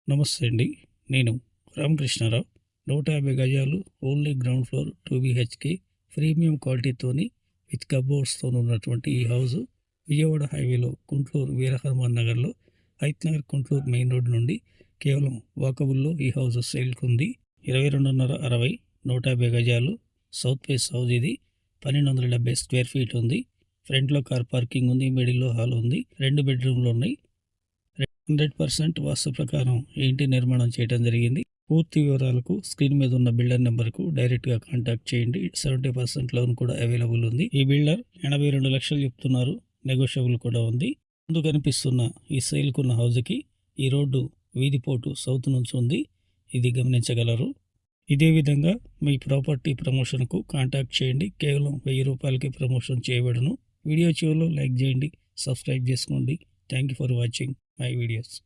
నమస్తే అండి. నేను రామకృష్ణారావు. 150 గజాలు, only ground floor, 2 BHK, premium క్వాలిటీతోని విత్ కబోర్డ్స్తో ఉన్నటువంటి ఈ హౌస్ విజయవాడ హైవేలో గుంటూరు వీరహనుమాన్ నగర్లో హైత్ నగర్ గుంటూరు మెయిన్ రోడ్ నుండి కేవలం వాకబుల్లో ఈ హౌస్ సేల్కి ఉంది. 22.5 150 గజాలు సౌత్ ఫేస్ హౌస్. ఇది 1270 స్క్వేర్ ఫీట్ ఉంది. ఫ్రంట్లో కార్ పార్కింగ్ ఉంది, మిడిల్లో హాల్ ఉంది, 2 బెడ్రూమ్లు ఉన్నాయి. 100% వాస్తు ప్రకారం ఇంటి నిర్మాణం చేయడం జరిగింది. పూర్తి వివరాలకు స్క్రీన్ మీద ఉన్న బిల్డర్ నెంబర్కు డైరెక్ట్గా కాంటాక్ట్ చేయండి. 70% లోన్ కూడా అవైలబుల్ ఉంది. ఈ బిల్డర్ 82 లక్షలు చెప్తున్నారు, నెగోషియబుల్ కూడా ఉంది. ముందు కనిపిస్తున్న ఈ సేల్కున్న హౌస్కి ఈ రోడ్డు వీధిపోటు సౌత్ నుంచి ఉంది, ఇది గమనించగలరు. ఇదే విధంగా మీ ప్రాపర్టీ ప్రమోషన్కు కాంటాక్ట్ చేయండి. కేవలం 1000 రూపాయలకి ప్రమోషన్ చేయబడును. వీడియో చివరిలో లైక్ చేయండి, సబ్స్క్రైబ్ చేసుకోండి. Thank you for watching my videos.